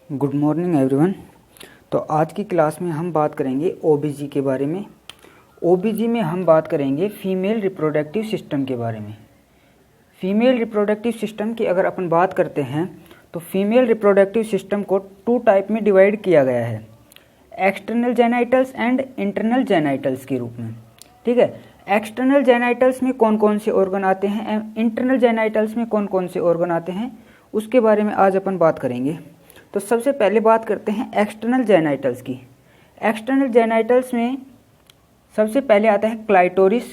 Good morning everyone. तो आज की क्लास में हम बात करेंगे ओबीजी के बारे में। ओबीजी में हम बात करेंगे फीमेल रिप्रोडक्टिव सिस्टम के बारे में। फीमेल रिप्रोडक्टिव सिस्टम की अगर अपन बात करते हैं तो फीमेल रिप्रोडक्टिव सिस्टम को टू टाइप में डिवाइड किया गया है, external genitals and internal genitals के रूप में। ठीक है, एक्सटर्नल जेनाइटल्स में कौन कौन से ऑर्गन आते हैं, इंटरनल जेनाइटल्स में कौन कौन से ऑर्गन आते हैं, उसके बारे में आज अपन बात करेंगे। तो सबसे पहले बात करते हैं एक्सटर्नल जेनाइटल्स की। एक्सटर्नल जेनाइटल्स में सबसे पहले आता है क्लाइटोरिस।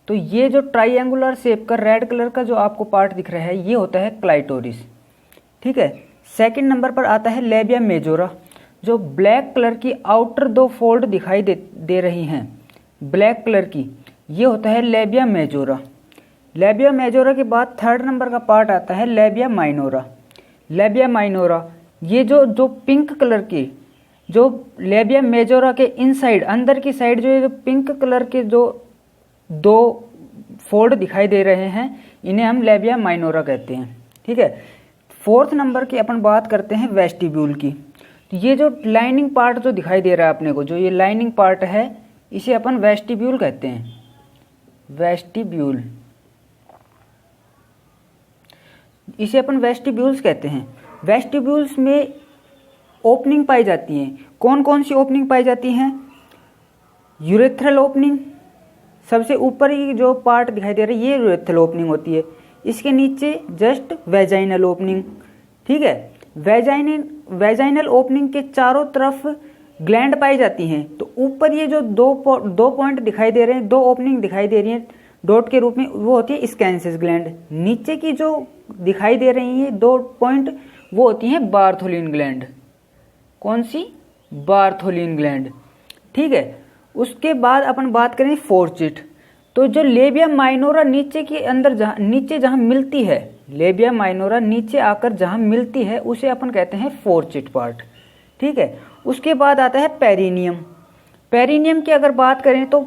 तो ये जो ट्राइएंगुलर शेप का रेड कलर का जो आपको पार्ट दिख रहा है ये होता है क्लाइटोरिस। ठीक है, सेकंड नंबर पर आता है लेबिया मेजोरा। जो ब्लैक कलर की आउटर दो फोल्ड दिखाई दे रही हैं ब्लैक कलर की, ये होता है लेबिया मेजोरा। लेबिया मेजोरा के बाद थर्ड नंबर का पार्ट आता है लेबिया माइनोरा। लेबिया माइनोरा ये जो पिंक कलर की जो लेबिया मेजोरा के इनसाइड अंदर की साइड जो पिंक कलर के जो दो फोल्ड दिखाई दे रहे हैं इन्हें हम लेबिया माइनोरा कहते हैं। ठीक है, फोर्थ नंबर की अपन बात करते हैं वेस्टिब्यूल की। तो ये जो लाइनिंग पार्ट जो दिखाई दे रहा है अपने को, जो ये लाइनिंग पार्ट है इसे अपन वेस्टिब्यूल कहते हैं। वेस्टिब्यूल, इसे अपन वेस्टिब्यूल्स कहते हैं। वेस्टिब्यूल्स में ओपनिंग पाई जाती हैं। कौन कौन सी ओपनिंग पाई जाती हैं? यूरेथ्रल ओपनिंग, सबसे ऊपर ही जो पार्ट दिखाई दे रहा है ये यूरेथ्रल ओपनिंग होती है। इसके नीचे जस्ट वेजाइनल ओपनिंग। ठीक है, वेजाइनल ओपनिंग के चारों तरफ ग्लैंड पाई जाती हैं। तो ऊपर ये जो दो पॉइंट दिखाई दे रहे हैं, दो ओपनिंग दिखाई दे रही हैं डॉट के रूप में, वो होती है स्कैंसिस ग्लैंड। नीचे की जो दिखाई दे रही है दो पॉइंट वो होती हैं बार्थोलिन ग्लैंड। कौन सी? Bartholin gland. ठीक है, उसके बाद अपन बात करें फोर्चिट। तो जो लेबिया माइनोरा नीचे के अंदर नीचे जहां मिलती है, लेबिया माइनोरा नीचे आकर जहां मिलती है उसे अपन कहते हैं फोर्चिट पार्ट। ठीक है, उसके बाद आता है पेरिनियम। पेरिनियम की अगर बात करें तो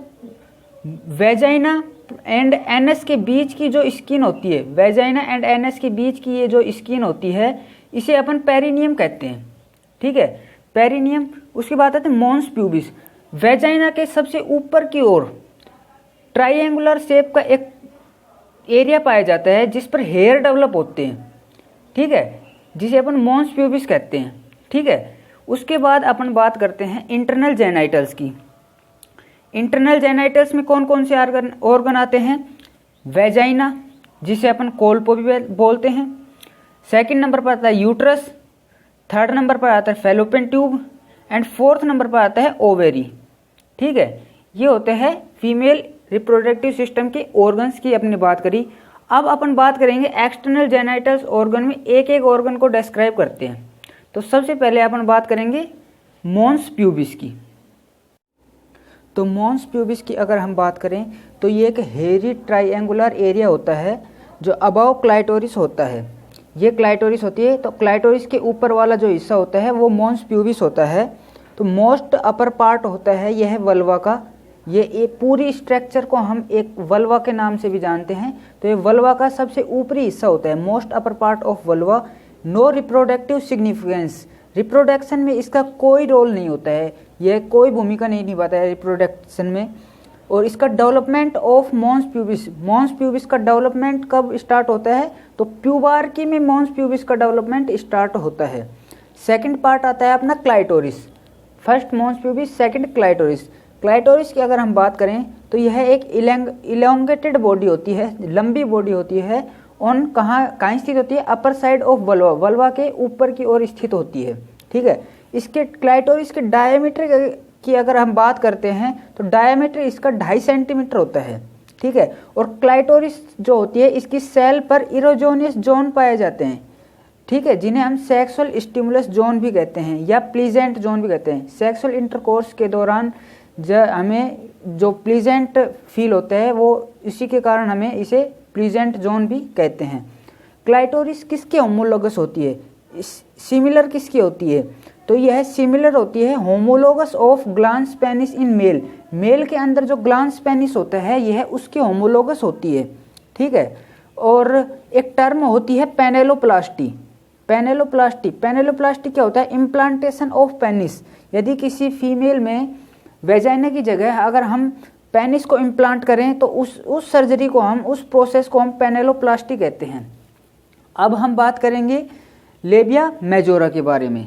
वेजाइना एंड एनस के बीच की जो स्किन होती है, वेजाइना एंड एनस के बीच की ये जो स्किन होती है इसे अपन पेरिनियम कहते हैं। ठीक है, पेरिनियम। उसके बाद आते हैं मॉन्स प्यूबिस। वेजाइना के सबसे ऊपर की ओर ट्राइएंगुलर शेप का एक एरिया पाया जाता है जिस पर हेयर डेवलप होते हैं। ठीक है, जिसे अपन मॉन्स प्यूबिस कहते हैं। ठीक है, उसके बाद अपन बात करते हैं इंटरनल जेनाइटल्स की। इंटरनल जेनाइटल्स में कौन कौन से ऑर्गन आते हैं? वेजाइना, जिसे अपन कोल्पो भी बोलते हैं। सेकंड नंबर पर आता है यूट्रस। थर्ड नंबर पर आता है fallopian tube and fourth number पर आता है ओवेरी। ठीक है, ये होते हैं फीमेल रिप्रोडक्टिव सिस्टम के ऑर्गन्स की अपनी बात करी। अब अपन बात करेंगे एक्सटर्नल जेनाइटल्स ऑर्गन में एक एक ऑर्गन को डिस्क्राइब करते हैं। तो सबसे पहले अपन बात करेंगे मॉन्स प्यूबिस की। तो मॉन्स प्यूबिस की अगर हम बात करें तो ये एक हेयरी ट्राइएंगुलर एरिया होता है जो अबव क्लाइटोरिस होता है। ये क्लाइटोरिस होती है, तो क्लाइटोरिस के ऊपर वाला जो हिस्सा होता है वो मॉन्स प्यूबिस होता है। तो मोस्ट अपर पार्ट होता है यह वल्वा का। ये पूरी स्ट्रक्चर को हम एक वल्वा के नाम से भी जानते हैं। तो ये वल्वा का सबसे ऊपरी हिस्सा होता है, most upper part of vulva. No reproductive significance, reproduction में इसका कोई रोल नहीं होता है, यह कोई भूमिका नहीं निभाता है रिप्रोडक्शन में। और इसका डेवलपमेंट ऑफ मॉन्स प्यूबिस का डेवलपमेंट कब स्टार्ट होता है? तो प्यूबार्की में मॉन्स प्यूबिस का डेवलपमेंट स्टार्ट होता है। सेकंड पार्ट आता है अपना clitoris. First mons pubis, second clitoris. Clitoris की अगर हम बात करें तो यह एक इलोंगेटेड बॉडी होती है, लंबी बॉडी होती है। ऑन कहाँ स्थित होती है? Upper side of vulva, vulva के ऊपर की ओर स्थित होती है। ठीक है, इसके क्लाइटोरिस के डायमीटर की अगर हम बात करते हैं तो डायमीटर इसका 2.5 सेंटीमीटर होता है। ठीक है, और क्लाइटोरिस जो होती है इसकी सेल पर इरोजोनियस जोन पाए जाते हैं। ठीक है, जिन्हें हम सेक्सुअल स्टिमुलस जोन भी कहते हैं या प्लीजेंट जोन भी कहते हैं। सेक्सुअल इंटरकोर्स के दौरान हमें जो प्लीजेंट फील होता है वो इसी के कारण हमें इसे प्लीजेंट जोन भी कहते हैं। क्लाइटोरिस किसके होमोलोगस होती है? सिमिलर किसकी होती है? तो यह सिमिलर होती है homologous of glans penis in male. Male के अंदर जो ग्लांस पेनिस होता है यह उसके होमोलोगस होती है। ठीक है, और एक टर्म होती है पेनेलोप्लास्टी। पेनेलोप्लास्टी, पेनेलोप्लास्टी क्या होता है? Implantation of penis. यदि किसी फीमेल में वेजाइना की जगह अगर हम पेनिस को इम्प्लांट करें तो उस सर्जरी को हम, उस प्रोसेस को हम पेनेलोप्लास्टी कहते हैं। अब हम बात करेंगे लेबिया मेजोरा के बारे में।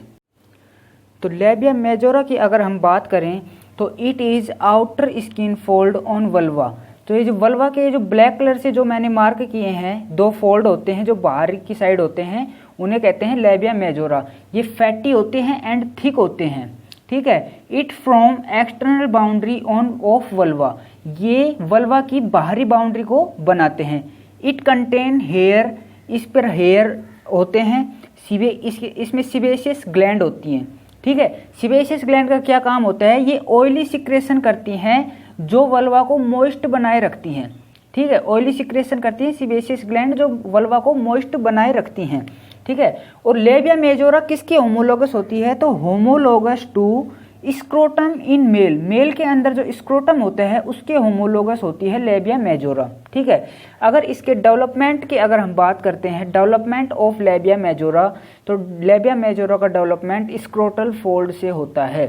तो लेबिया मेजोरा की अगर हम बात करें तो it is outer skin fold on vulva. तो ये जो वल्वा के जो ब्लैक कलर से जो मैंने मार्क किए हैं, 2 फोल्ड होते हैं जो बाहर की साइड होते हैं, उन्हें कहते हैं लेबिया मेजोरा। ये फैटी होते हैं एंड थिक होते हैं, ठीक है। It from external boundary on off vulva, ये वल्वा की बाहरी बाउंड्री को बनाते हैं। इट कंटेन हेयर, इस पर हेयर होते हैं। इसमें सिबेशियस ग्लैंड होती हैं, ठीक है। सिबेशियस ग्लैंड का क्या काम होता है? ये ऑयली सिक्रेशन करती हैं जो वल्वा को मॉइस्ट बनाए रखती हैं, ठीक है। ऑयली सिक्रेशन करती हैं सिबेशियस ग्लैंड जो वल्वा को मॉइस्ट बनाए रखती हैं, ठीक है। और लेबिया मेजोरा किसके होमोलोगस होती है? तो homologous to scrotum in male, male के अंदर जो स्क्रोटम होता है उसके होमोलोगस होती है लेबिया मेजोरा, ठीक है। अगर इसके डेवलपमेंट की अगर हम बात करते हैं, डेवलपमेंट ऑफ लेबिया मेजोरा, तो लेबिया मेजोरा का डेवलपमेंट स्क्रोटल फोल्ड से होता है,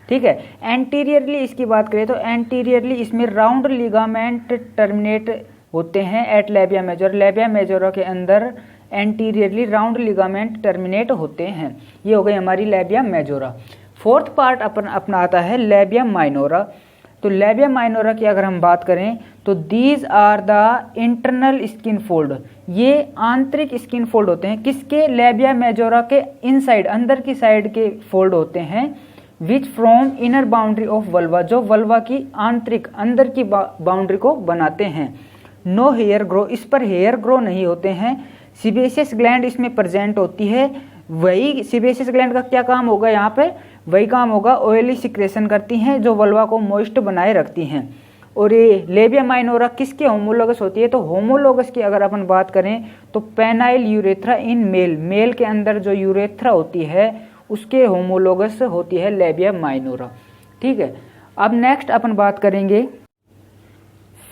ठीक है। एंटीरियरली इसकी बात करें तो एंटीरियरली इसमें राउंड लिगामेंट टर्मिनेट होते हैं at labia majora. Labia majora के अंदर एंटीरियरली राउंड लिगामेंट टर्मिनेट होते हैं। ये हो गई हमारी लेबिया मेजोरा। फोर्थ पार्ट अपना आता है लेबिया माइनोरा। तो लेबिया माइनोरा की अगर हम बात करें तो these are the internal skin fold, ये आंतरिक स्किन फोल्ड होते हैं किसके? लेबिया मेजोरा के इनसाइड, अंदर की साइड के फोल्ड होते हैं। Which from inner boundary of vulva, जो वल्वा की आंतरिक अंदर की बाउंड्री को बनाते हैं। नो हेयर ग्रो, इस पर हेयर ग्रो नहीं होते हैं। सिबेशियस ग्लैंड इसमें प्रेजेंट होती है। वही सिबेशियस ग्लैंड का क्या काम होगा? यहाँ पे वही काम होगा, ऑयली सिक्रेशन करती हैं जो वल्वा को मॉइस्ट बनाए रखती हैं। और ये लेबिया माइनोरा किसके होमोलोगस होती है? तो होमोलोगस की अगर अपन बात करें तो पेनाइल यूरेथ्रा इन मेल, मेल के अंदर जो यूरेथ्रा होती है उसके होमोलोगस होती है लेबिया माइनोरा, ठीक है। अब नेक्स्ट अपन बात करेंगे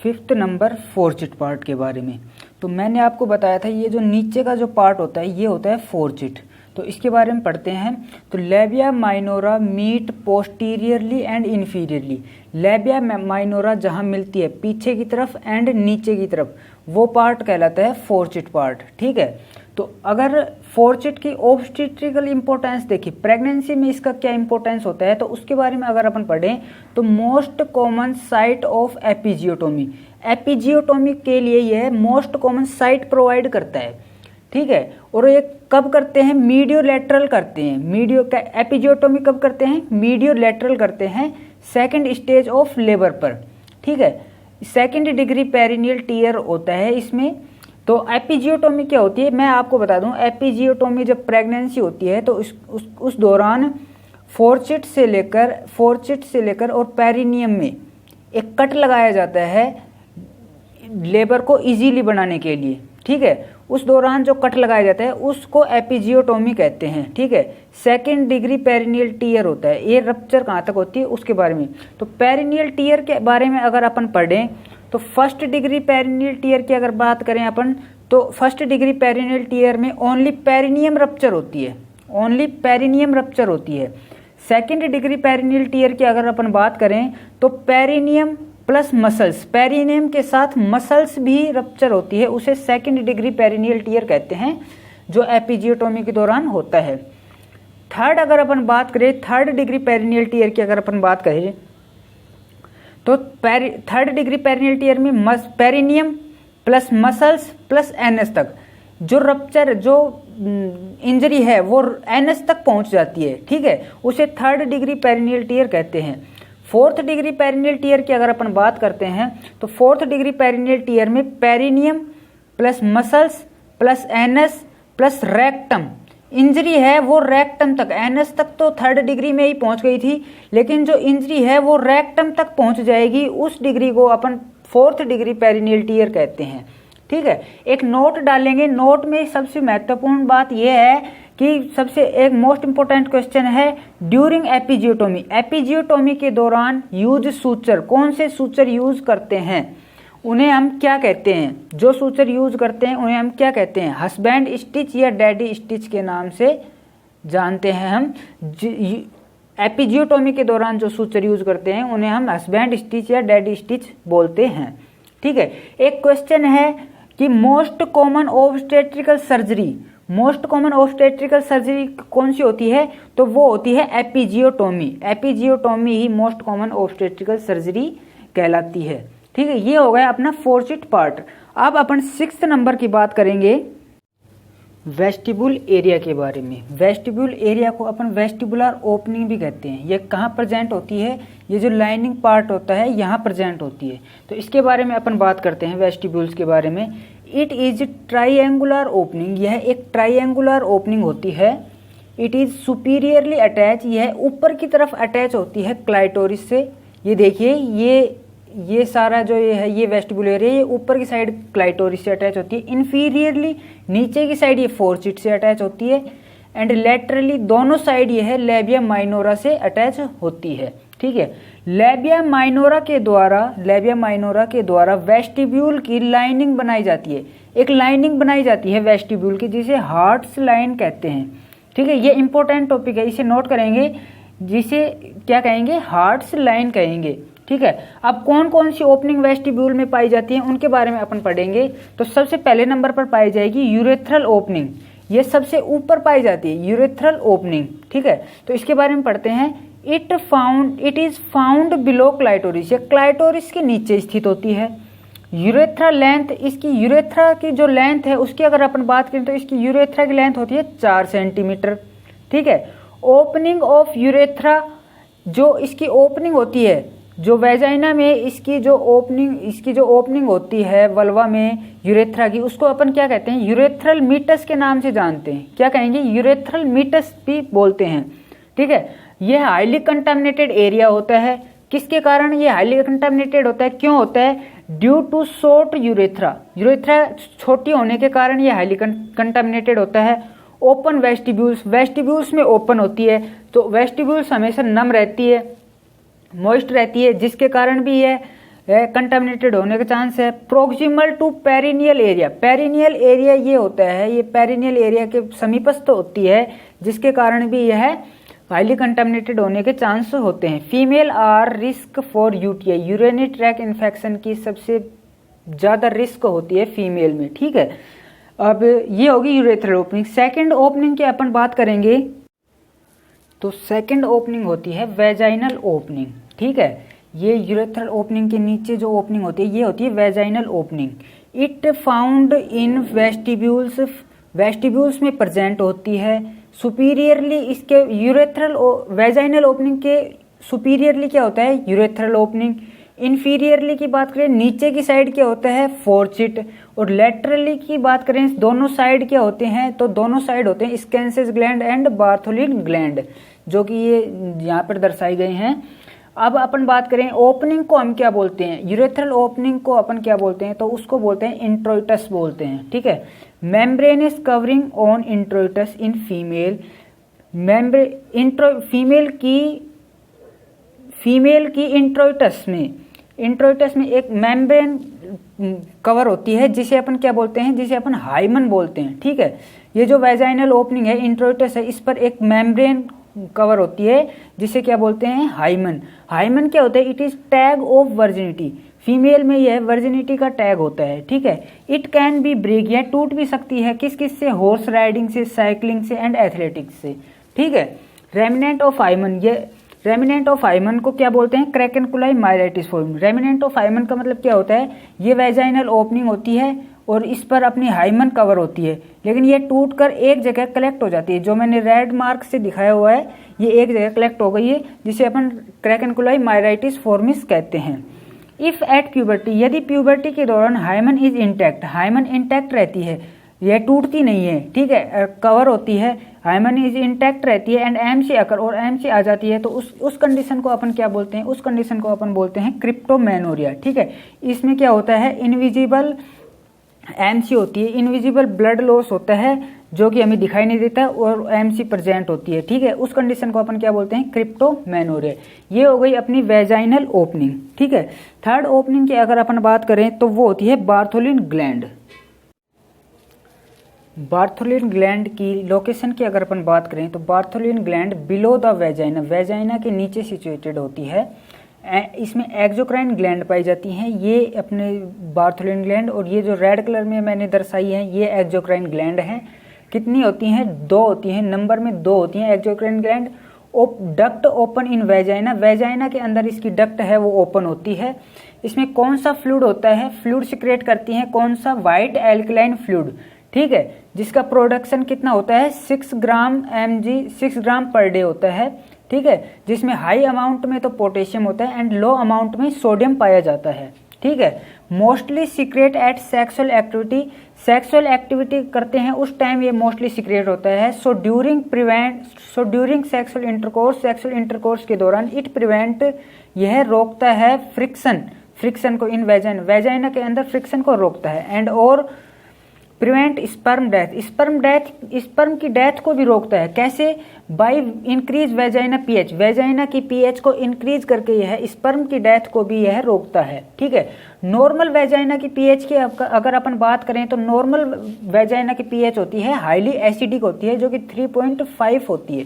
5th नंबर फोर्चिट पार्ट के बारे में। तो मैंने आपको बताया था ये जो नीचे का जो पार्ट होता है ये होता है फोर्चिट। तो इसके बारे में पढ़ते हैं। तो labia minora meet posteriorly and inferiorly, labia minora जहाँ मिलती है पीछे की तरफ एंड नीचे की तरफ, वो पार्ट कहलाता है फोर्चिट पार्ट, ठीक है। तो अगर फोर्चिट की ऑब्स्टेट्रिकल इंपॉर्टेंस देखिए, प्रेगनेंसी में इसका क्या इंपॉर्टेंस होता है तो उसके बारे में अगर अपन पढ़ें तो most common site of episiotomy, episiotomy के लिए यह मोस्ट कॉमन साइट प्रोवाइड करता है, ठीक है। और ये कब करते हैं? मीडियो लेटरल करते हैं। मीडियो का एपिजियोटोमी कब करते हैं? मीडियो लेटरल करते हैं, 2nd स्टेज ऑफ लेबर पर, ठीक है। 2nd डिग्री पेरिनियल टीयर होता है इसमें। तो एपिजियोटोमी क्या होती है मैं आपको बता दूं। एपिजियोटोमी जब प्रेगनेंसी होती है तो उस दौरान फोर्चिट से लेकर और पेरिनियम में एक कट लगाया जाता है लेबर को इजीली बनाने के लिए, ठीक है। उस दौरान जो कट लगाया जाता है उसको एपिजियोटोमी कहते हैं, ठीक है। 2nd डिग्री पेरिनियल टीयर होता है। ये रप्चर कहाँ तक होती है उसके बारे में। तो पेरिनियल टीयर के बारे में अगर अपन पढ़ें तो 1st डिग्री पेरिनियल टीयर की अगर बात करें अपन तो 1st डिग्री पेरिनियल टीयर में ओनली पेरिनियम रप्चर होती है, ओनली पेरिनियम रप्चर होती है। 2nd डिग्री पेरिनियल टीयर की अगर अपन बात करें तो पेरिनियम प्लस मसल्स, पेरिनियम के साथ मसल्स भी रप्चर होती है, उसे 2nd डिग्री पेरिनियल टीयर कहते हैं जो एपिजियोटोमी के दौरान होता है। थर्ड अगर अपन बात करें 3rd डिग्री पेरिनियल टीयर की अगर अपन बात करें तो 3rd डिग्री पेरिनियल टीयर में perineum plus muscles plus NS तक जो रप्चर जो इंजरी है वो एनएस तक पहुंच जाती है, ठीक है, उसे 3rd डिग्री पेरिनियल टीयर कहते हैं। 4th डिग्री पेरिनियल टीयर की अगर अपन बात करते हैं तो 4th डिग्री पेरिनियल टीयर में perineum plus muscles plus NS plus rectum injury है वो रेक्टम तक, एनएस तक तो 3rd डिग्री में ही पहुंच गई थी, लेकिन जो इंजरी है वो रेक्टम तक पहुंच जाएगी, उस डिग्री को अपन 4th डिग्री पेरिनियल टीयर कहते हैं, ठीक है। एक नोट डालेंगे, नोट में सबसे महत्वपूर्ण बात यह है कि सबसे एक मोस्ट इंपोर्टेंट क्वेश्चन है ड्यूरिंग एपिजियोटोमी, एपिजियोटोमी के दौरान यूज सूचर, कौन से सूचर यूज करते हैं उन्हें हम क्या कहते हैं, जो सूचर यूज करते हैं उन्हें हम क्या कहते हैं, हस्बैंड स्टिच या डैडी स्टिच के नाम से जानते हैं हम। एपिजियोटोमी के दौरान जो सूचर यूज करते हैं उन्हें हम हस्बैंड स्टिच या डैडी स्टिच बोलते हैं। ठीक है, एक क्वेश्चन है कि most common obstetrical surgery, most common obstetrical surgery कौन सी होती है, तो वो होती है एपिजियोटोमी। एपिजियोटोमी ही मोस्ट कॉमन ऑब्स्टेट्रिकल सर्जरी कहलाती है। ठीक है, ये हो गया अपना फोर्सिट पार्ट। अब अपन 6 नंबर की बात करेंगे वेस्टिब्यूल एरिया के बारे में। वेस्टिब्यूल एरिया को अपन वेस्टिबुलर ओपनिंग भी कहते हैं। ये कहाँ प्रेजेंट होती है, ये जो लाइनिंग पार्ट होता है यहाँ प्रेजेंट होती है। तो इसके बारे में अपन बात करते हैं वेस्टिब्यूल्स के बारे में। इट इज ट्राइएंगुलर ओपनिंग, यह एक ट्राइएंगुलर ओपनिंग होती है। इट इज सुपीरियरली अटैच, यह ऊपर की तरफ अटैच होती है क्लाइटोरिस से। ये देखिए ये सारा जो ये है ये वेस्टिब्यूल एरिया, ये ऊपर की साइड क्लाइटोरिस से अटैच होती है। इन्फीरियरली नीचे की साइड ये फोर्सिट से अटैच होती है। एंड लेटरली दोनों साइड ये है लैबिया माइनोरा से अटैच होती है। ठीक है, लैबिया माइनोरा के द्वारा वेस्टिब्यूल की लाइनिंग बनाई जाती है। एक लाइनिंग बनाई जाती है वेस्टिब्यूल की जिसे हार्ट्स लाइन कहते हैं। ठीक है, ये इंपॉर्टेंट टॉपिक है, इसे नोट करेंगे, जिसे क्या कहेंगे, हार्ट्स लाइन कहेंगे। ठीक है, अब कौन कौन सी ओपनिंग वेस्टिब्यूल में पाई जाती है उनके बारे में अपन पढ़ेंगे। तो सबसे पहले नंबर पर पाई जाएगी यूरेथ्रल ओपनिंग, ये सबसे ऊपर पाई जाती है यूरेथ्रल ओपनिंग। ठीक है, तो इसके बारे में पढ़ते हैं। It is found below clitoris, ये क्लाइटोरिस के नीचे स्थित होती है। यूरेथ्रा लेंथ, इसकी यूरेथ्रा की जो लेंथ है उसकी अगर अपन बात करें तो इसकी यूरेथ्रा की लेंथ होती है 4 सेंटीमीटर। ठीक है, ओपनिंग ऑफ यूरेथ्रा, जो इसकी ओपनिंग होती है, जो वेजाइना में इसकी जो ओपनिंग होती है वल्वा में यूरेथ्रा की, उसको अपन क्या कहते हैं, यूरेथ्रल मीटस के नाम से जानते हैं। क्या कहेंगे, यूरेथ्रल मीटस भी बोलते हैं। ठीक है, यह हाईली कंटामिनेटेड एरिया होता है। किसके कारण ये हाईली कंटामिनेटेड होता है, क्यों होता है, due to short urethra, urethra छोटी होने के कारण ये हाईली कंटामिनेटेड होता है। ओपन वेस्टिब्यूल्स में ओपन होती है, तो वेस्टिब्यूल्स हमेशा नम रहती है, मॉइस्ट रहती है, जिसके कारण भी यह कंटामिनेटेड होने का चांस है। Proximal to perineal area, perineal area ये होता है, ये पेरिनियल एरिया के समीपस्थ होती है, जिसके कारण भी यह हाईली कंटामिनेटेड होने के चांस होते हैं। Female are risk for UTI, urinary tract infection की सबसे ज्यादा रिस्क होती है फीमेल में। ठीक है, अब ये होगी यूरेथ्रल ओपनिंग। सेकेंड ओपनिंग की अपन बात करेंगे तो सेकंड ओपनिंग होती है वेजाइनल ओपनिंग। ठीक है, ये यूरेथ्रल ओपनिंग के नीचे जो ओपनिंग होती है ये होती है vaginal opening. It found in vestibules में प्रेजेंट होती है। सुपीरियरली इसके वेजाइनल ओपनिंग के सुपीरियरली क्या होता है, यूरेथ्रल ओपनिंग। इन्फीरियरली की बात करें, नीचे की साइड क्या होता है, फोर्सिट। और लेटरली की बात करें, दोनों साइड क्या होते हैं, तो दोनों साइड होते हैं स्कैंसेस ग्लैंड एंड बार्थोलिन ग्लैंड, जो कि ये यहाँ पर दर्शाई गई हैं। अब अपन बात करें ओपनिंग को हम क्या बोलते हैं, यूरेथ्रल ओपनिंग को अपन क्या बोलते हैं, तो उसको बोलते हैं इंट्रोइटस बोलते हैं। ठीक है, membranes covering on introitus in female, female की इंट्रोइटस में एक मेम्ब्रेन कवर होती है, जिसे अपन क्या बोलते हैं, जिसे अपन हाइमन बोलते हैं। ठीक है, ये जो वेजाइनल ओपनिंग है, इंट्रोइटस है, इस पर एक मेम्ब्रेन कवर होती है जिसे क्या बोलते हैं, हाइमन। हाइमन क्या होता है, it is tag of virginity, female में यह वर्जिनिटी का टैग होता है। ठीक है, इट कैन बी ब्रेक, यह टूट भी सकती है, किस से, हॉर्स राइडिंग से, साइकिलिंग से एंड एथलेटिक्स से। ठीक है, रेमिनेंट ऑफ हाइमन, ये रेमिनेंट ऑफ हाइमन को क्या बोलते हैं, क्रैकेनकुलाई माइराइटिस फॉर्म। रेमिनेंट ऑफ हाइमन का मतलब क्या होता है, ये वेजाइनल ओपनिंग होती है और इस पर अपनी हाइमन कवर होती है, लेकिन ये टूटकर एक जगह कलेक्ट हो जाती है। जो मैंने रेड मार्क से दिखाया हुआ है, ये एक जगह कलेक्ट हो गई है, जिसे अपन क्रैकेनकुलाई माइराइटिस फॉर्मिस कहते हैं। इफ एट प्यूबर्टी, यदि प्यूबर्टी के दौरान hymen is intact, hymen intact रहती है, यह टूटती नहीं है। ठीक है, कवर होती है, हाइमन इज इंटैक्ट रहती है एंड एम से अकर और एम से आ जाती है, तो उस कंडीशन को अपन क्या बोलते हैं, उस कंडीशन को अपन बोलते हैं क्रिप्टोमेनोरिया। ठीक है, इसमें क्या होता है, एमसी होती है, इनविजिबल ब्लड लॉस होता है जो कि हमें दिखाई नहीं देता, और एमसी प्रेजेंट होती है, ठीक है। उस कंडीशन को अपन क्या बोलते हैं, क्रिप्टोमेनोरिया। ये हो गई अपनी वेजाइनल ओपनिंग, ठीक है। थर्ड ओपनिंग की अगर अपन बात करें तो वो होती है बार्थोलिन ग्लैंड। बार्थोलिन ग्लैंड की लोकेशन की अगर अपन बात करें तो Bartholin gland below the vagina, vagina के नीचे सिचुएटेड होती है। इसमें एक्सोक्राइन ग्लैंड पाई जाती हैं, ये अपने बार्थोलिन ग्लैंड, और ये जो रेड कलर में मैंने दर्शाई है ये एक्सोक्राइन ग्लैंड हैं। कितनी होती हैं, 2 होती हैं, नंबर में 2 होती हैं exocrine gland. Duct open in vagina, vagina के अंदर इसकी डक्ट है वो ओपन होती है। इसमें कौन सा फ्लूइड होता है, फ्लूइड सिक्रेट करती है, कौन सा, व्हाइट एल्कलाइन फ्लूइड, ठीक है, जिसका प्रोडक्शन कितना होता है 6 ग्राम mg 6 ग्राम पर डे होता है, ठीक है, जिसमें हाई अमाउंट में तो पोटेशियम होता है एंड लो अमाउंट में सोडियम पाया जाता है, ठीक है। Mostly secrete at sexual activity, sexual activity करते हैं उस टाइम ये मोस्टली सीक्रेट होता है। सो ड्यूरिंग सेक्सुअल इंटरकोर्स के दौरान इट प्रिवेंट, यह रोकता है फ्रिक्शन को इन वेजाइना के अंदर फ्रिक्शन को रोकता है, एंड और प्रिवेंट स्पर्म डेथ, स्पर्म की डेथ को भी रोकता है। कैसे, by increase vagina pH, vagina की पीएच को इंक्रीज करके यह स्पर्म की डेथ को भी यह रोकता है, ठीक है। नॉर्मल वेजाइना की पीएच की अगर अपन बात करें तो नॉर्मल वेजाइना की पीएच होती है हाईली एसिडिक होती है, जो कि 3.5 होती है,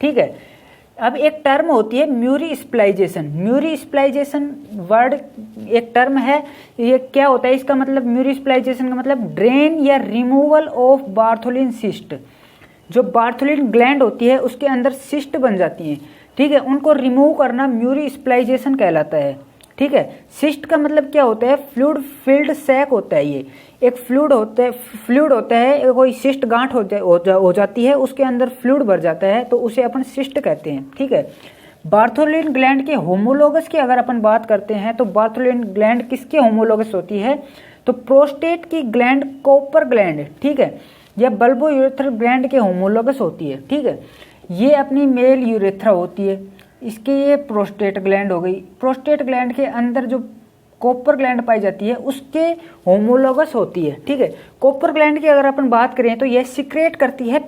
ठीक है। अब एक टर्म होती है म्यूरी स्प्लाइजेशन वर्ड एक टर्म है, ये क्या होता है इसका मतलब, म्यूरी स्प्लाइजेशन का मतलब ड्रेन या रिमूवल ऑफ बार्थोलिन सिस्ट। जो बार्थोलिन ग्लैंड होती है उसके अंदर सिस्ट बन जाती हैं, ठीक है, उनको रिमूव करना म्यूरी स्प्लाइजेशन कहलाता है, ठीक है। सिस्ट का मतलब क्या होता है, फ्लूइड फिल्ड सैक होता है, ये एक फ्लूइड होता है, कोई सिस्ट गांठ हो जाती है, उसके अंदर फ्लूइड भर जाता है तो उसे अपन सिस्ट कहते हैं, ठीक है। बार्थोलिन ग्लैंड के होमोलोगस की अगर अपन बात करते हैं तो बार्थोलिन ग्लैंड किसके होमोलोगस होती है, तो प्रोस्टेट की ग्लैंड कॉपर ग्लैंड, ठीक है, या बल्बो यूरेथ्रल ग्लैंड के होमोलोगस होती है, ठीक है। ये अपनी मेल यूरेथ्रा होती है, इसकी ये प्रोस्टेट ग्लैंड हो गई। प्रोस्टेट ग्लैंड के अंदर जो कॉपर ग्लैंड पाई जाती है उसके होमोलोगस होती है, ठीक है। कॉपर ग्लैंड की अगर अपन बात करें तो यह सिक्रेट करती है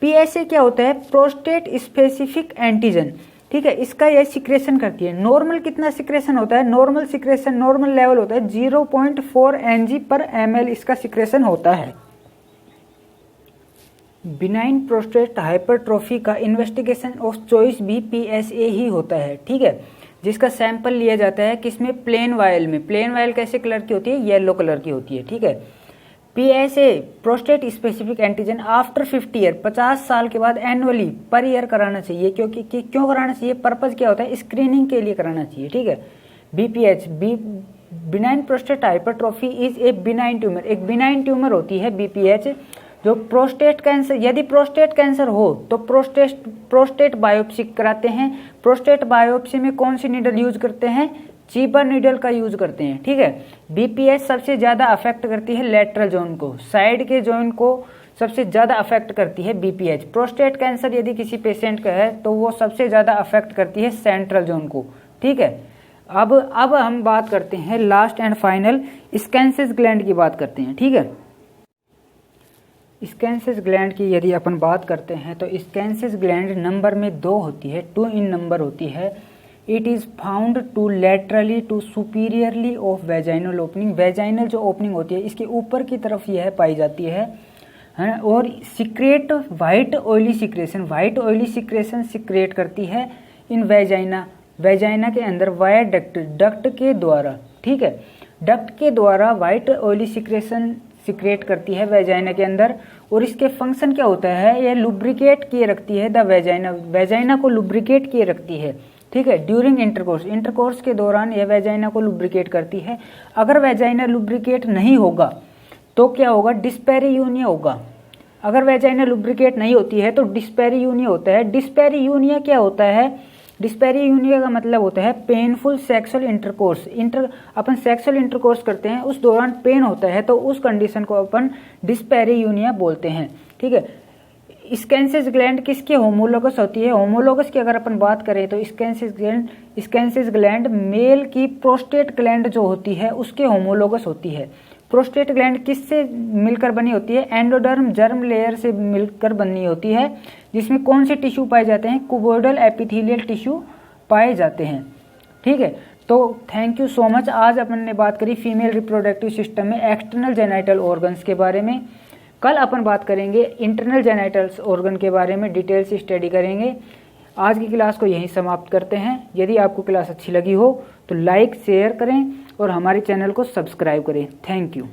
पीएसए क्या होता है, प्रोस्टेट स्पेसिफिक एंटीजन, ठीक है, इसका यह सिक्रेशन करती है। नॉर्मल कितना सिक्रेशन होता है, नॉर्मल लेवल होता है 0.4 Ng/ml इसका सिक्रेशन होता है। बिनाइन प्रोस्टेट हाइपरट्रोफी का इन्वेस्टिगेशन ऑफ चॉइस भी पीएसए ही होता है, ठीक है, जिसका सैंपल लिया जाता है किसमें, प्लेन वायल में। प्लेन वायल कैसे कलर की होती है, येलो कलर की होती है, ठीक है। PSA prostate specific antigen after 50 year, 50 साल के बाद एनुअली पर ईयर कराना चाहिए, क्योंकि क्यों कराना चाहिए, पर्पज क्या होता है, स्क्रीनिंग के लिए कराना चाहिए, ठीक है। BPH benign prostate hypertrophy is a benign tumour, एक बिनाइन ट्यूमर होती है बीपीएच, जो प्रोस्टेट कैंसर, यदि प्रोस्टेट कैंसर हो तो प्रोस्टेट बायोप्सी कराते हैं। प्रोस्टेट बायोप्सी में कौन सी नीडल यूज करते हैं, चीपर नीडल का यूज करते हैं, ठीक है। बीपीएच सबसे ज्यादा अफेक्ट करती है लेटरल जोन को, साइड के जोन को सबसे ज्यादा अफेक्ट करती है बीपीएच। प्रोस्टेट कैंसर यदि किसी पेशेंट का है तो वो सबसे ज्यादा अफेक्ट करती है सेंट्रल जोन को, ठीक है। अब हम बात करते हैं लास्ट एंड फाइनल स्कैंसिस ग्लैंड की बात करते हैं, ठीक है। स्कैंसिस ग्लैंड की यदि अपन बात करते हैं तो स्कैंसिस ग्लैंड नंबर में 2 होती है, 2 इन नंबर होती है। It is found to laterally to superiorly of vaginal opening, vaginal जो ओपनिंग होती है इसके ऊपर की तरफ यह पाई जाती है, और secret white oily secretion secret करती है इन वेजाइना के अंदर वाया डक्ट के द्वारा, ठीक है, डक्ट के द्वारा व्हाइट ऑयली सिक्रेशन सिक्रेट करती है वेजाइना के अंदर। और इसके फंक्शन क्या होता है, यह लुब्रिकेट किए रखती है द वेजाइना को लुब्रिकेट किए रखती है, ठीक है, ड्यूरिंग इंटरकोर्स के दौरान यह वेजाइना को लुब्रिकेट करती है। अगर वेजाइना लुब्रिकेट नहीं होगा तो क्या होगा, डिस्पेरियूनिया होगा। अगर वेजाइना लुब्रिकेट नहीं होती है तो डिस्पेरियूनिया होता है। डिस्पेरियूनिया क्या होता है, डिस्पेरियूनिया का मतलब होता है पेनफुल सेक्सुअल इंटरकोर्स। अपन सेक्सुअल इंटरकोर्स करते हैं उस दौरान पेन होता है तो उस कंडीशन को अपन डिस्पेरियूनिया बोलते हैं, ठीक है। स्कैंसिस ग्लैंड किसके होमोलोगस होती है, होमोलोगस की अगर अपन बात करें तो स्कैंसिस ग्लैंड मेल की प्रोस्टेट ग्लैंड जो होती है उसके होमोलोगस होती है। प्रोस्टेट ग्लैंड किससे मिलकर बनी होती है? एंडोडर्म जर्म लेयर से मिलकर बनी होती है, जिसमें कौन से टिश्यू पाए जाते हैं? कुबोइडल एपिथेलियल टिश्यू पाए जाते हैं। ठीक है, तो थैंक यू सो मच। आज अपन ने बात करी फीमेल रिप्रोडक्टिव सिस्टम में एक्सटर्नल जेनाइटल ऑर्गन्स के बारे में। कल अपन बात करेंगे इंटरनल जेनाइटल्स ऑर्गन के बारे में, डिटेल से स्टडी करेंगे। आज की क्लास को यहीं समाप्त करते हैं। यदि आपको क्लास अच्छी लगी हो तो लाइक शेयर करें और हमारे चैनल को सब्सक्राइब करें। Thank you.